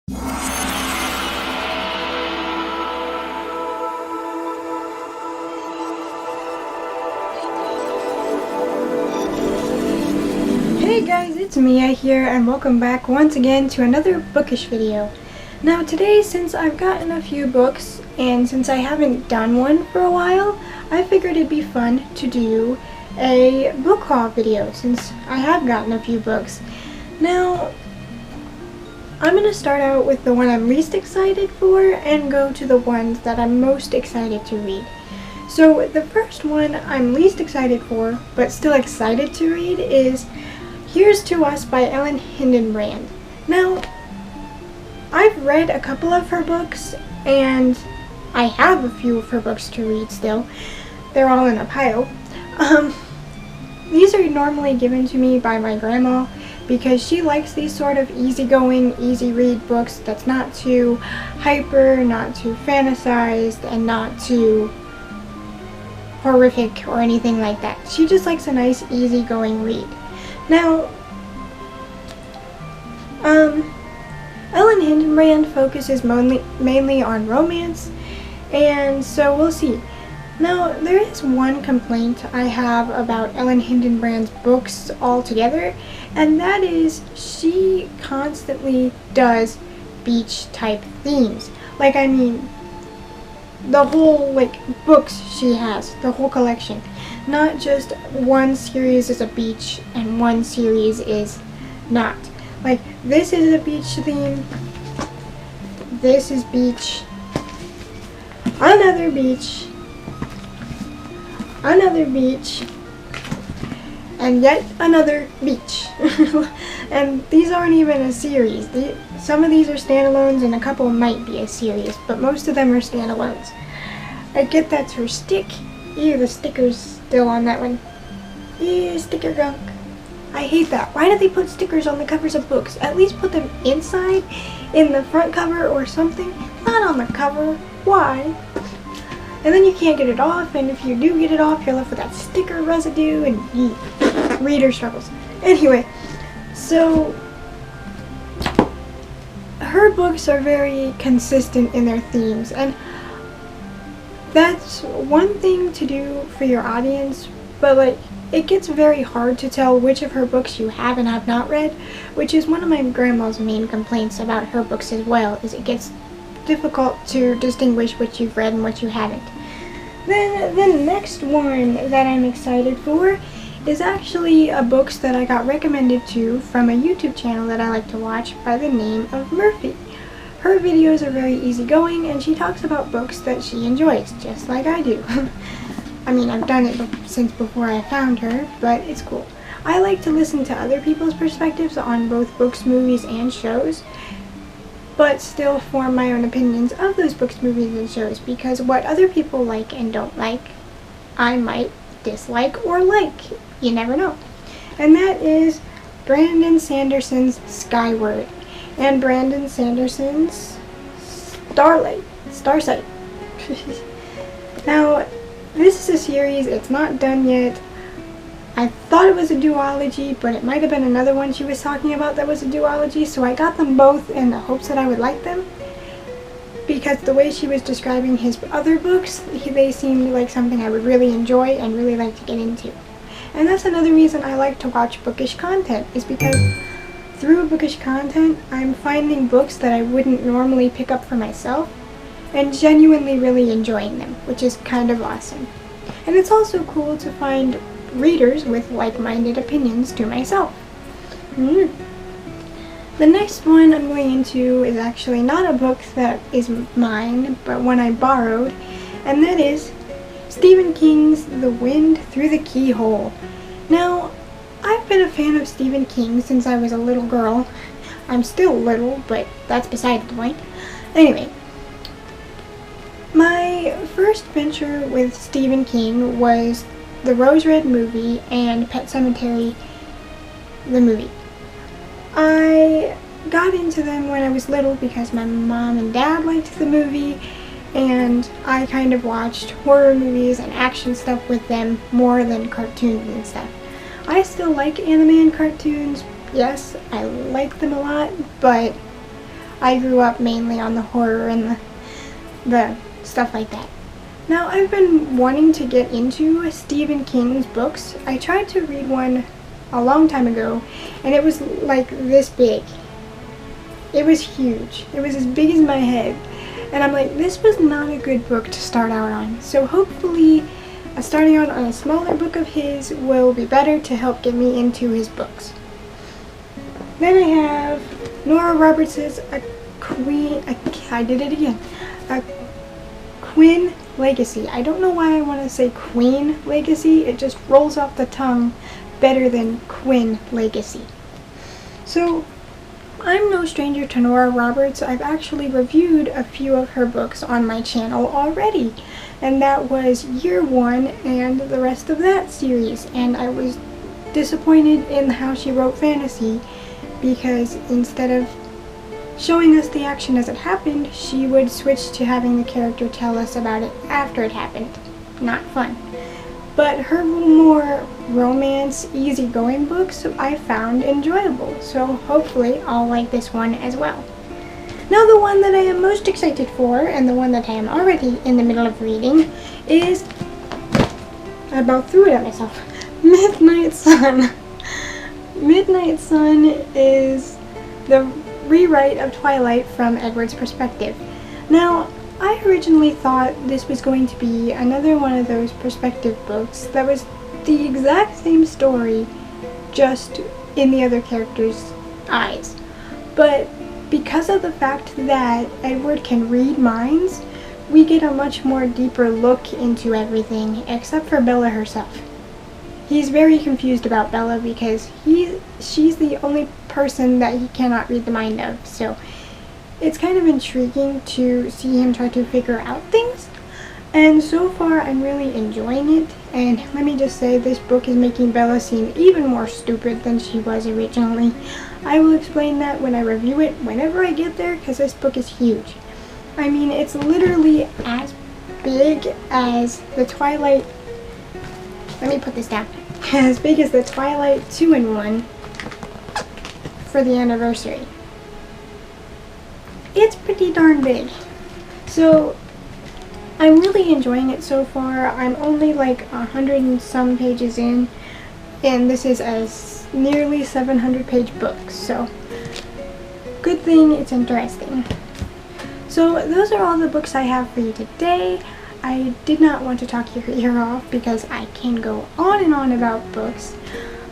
Hey guys, it's Mia here and welcome back once again to another bookish video. Now today, since I've gotten a few books and since I haven't done one for a while, I figured it'd be fun to do a book haul video since I have gotten a few books. Now, I'm going to start out with the one I'm least excited for and go to the ones that I'm most excited to read. So the first one I'm least excited for, but still excited to read, is Here's to Us by Ellen Hillenbrand. Now, I've read a couple of her books, and I have a few of her books to read still. They're all in a pile. These are normally given to me by my grandma because she likes these sort of easygoing, easy read books that's not too hyper, not too fantasized, and not too horrific or anything like that. She just likes a nice, easygoing read. Now, Ellen Hillenbrand focuses mainly on romance, and so we'll see. Now, there is one complaint I have about Ellen Hillenbrand's books altogether, and that is she constantly does beach-type themes. Like, I mean, the whole, books she has, the whole collection. Not just one series is a beach and one series is not. Like, this is a beach theme, this is beach, another beach, and yet another beach. And these aren't even a series. Some of these are standalones and a couple might be a series, but most of them are standalones. I get that's her stick. Ew, the sticker's still on that one. Ew, sticker gunk. I hate that. Why do they put stickers on the covers of books? At least put them inside, in the front cover or something. Not on the cover. Why? And then you can't get it off, and if you do get it off, you're left with that sticker residue, and reader struggles. Anyway, so her books are very consistent in their themes, and that's one thing to do for your audience, but it gets very hard to tell which of her books you have and have not read, which is one of my grandma's main complaints about her books as well, is it gets difficult to distinguish what you've read and what you haven't. Then the next one that I'm excited for is actually a books that I got recommended to from a YouTube channel that I like to watch by the name of Murphy. Her videos are very easygoing, and she talks about books that she enjoys, just like I do. I mean, I've done it since before I found her, but it's cool. I like to listen to other people's perspectives on both books, movies, and shows, but still form my own opinions of those books, movies, and shows, because what other people like and don't like, I might dislike or like. You never know. And that is Brandon Sanderson's Skyward and Brandon Sanderson's Starsight. Now, this is a series, it's not done yet. I thought it was a duology, but it might have been another one she was talking about that was a duology, so I got them both in the hopes that I would like them, because the way she was describing his other books, they seemed like something I would really enjoy and really like to get into. And that's another reason I like to watch bookish content, is because through bookish content, I'm finding books that I wouldn't normally pick up for myself and genuinely really enjoying them, which is kind of awesome. And it's also cool to find readers with like-minded opinions to myself. The next one I'm going into is actually not a book that is mine, but one I borrowed, and that is Stephen King's The Wind Through the Keyhole. Now, I've been a fan of Stephen King since I was a little girl. I'm still little, but that's beside the point. Anyway, my first venture with Stephen King was the Rose Red movie and Pet Sematary, the movie. I got into them when I was little because my mom and dad liked the movie, and I kind of watched horror movies and action stuff with them more than cartoons and stuff. I still like anime and cartoons. Yes, I like them a lot, but I grew up mainly on the horror and the stuff like that. Now, I've been wanting to get into Stephen King's books. I tried to read one a long time ago, and it was like this big. It was huge. It was as big as my head. And I'm like, this was not a good book to start out on. So hopefully, starting out on a smaller book of his will be better to help get me into his books. Then I have Nora Roberts' A Quinn Legacy. I don't know why I want to say Queen Legacy. It just rolls off the tongue better than Quinn Legacy. So, I'm no stranger to Nora Roberts. I've actually reviewed a few of her books on my channel already. And that was Year One and the rest of that series. And I was disappointed in how she wrote fantasy, because instead of showing us the action as it happened, she would switch to having the character tell us about it after it happened. Not fun. But her more romance, easygoing books I found enjoyable, so hopefully I'll like this one as well. Now, the one that I am most excited for, and the one that I am already in the middle of reading, is, I about threw it at myself, Midnight Sun. Midnight Sun is the rewrite of Twilight from Edward's perspective. Now, I originally thought this was going to be another one of those perspective books that was the exact same story, just in the other character's eyes. But because of the fact that Edward can read minds, we get a much more deeper look into everything, except for Bella herself. He's very confused about Bella because she's the only person that he cannot read the mind of, so it's kind of intriguing to see him try to figure out things. And so far, I'm really enjoying it, and let me just say, this book is making Bella seem even more stupid than she was originally. I will explain that when I review it, whenever I get there, because this book is huge. I mean, it's literally as big as the Twilight, let me put this down, as big as the Twilight 2-in-1 for the anniversary. It's pretty darn big. So, I'm really enjoying it so far. I'm only like 100 and some pages in, and this is a nearly 700-page book, so good thing it's interesting. So those are all the books I have for you today. I did not want to talk your ear off because I can go on and on about books.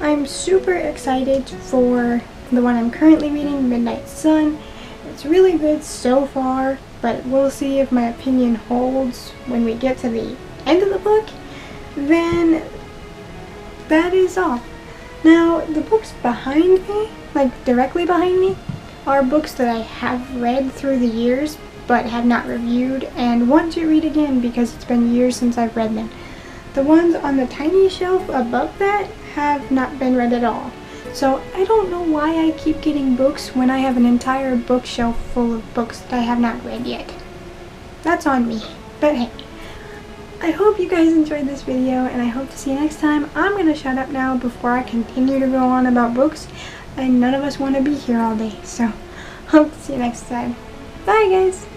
I'm super excited for the one I'm currently reading, Midnight Sun. It's really good so far, but we'll see if my opinion holds when we get to the end of the book. Then that is all. Now, the books behind me, like directly behind me, are books that I have read through the years but have not reviewed and want to read again because it's been years since I've read them. The ones on the tiny shelf above that have not been read at all. So I don't know why I keep getting books when I have an entire bookshelf full of books that I have not read yet. That's on me. But hey, I hope you guys enjoyed this video, and I hope to see you next time. I'm going to shut up now before I continue to go on about books, and none of us want to be here all day. So hope to see you next time. Bye guys!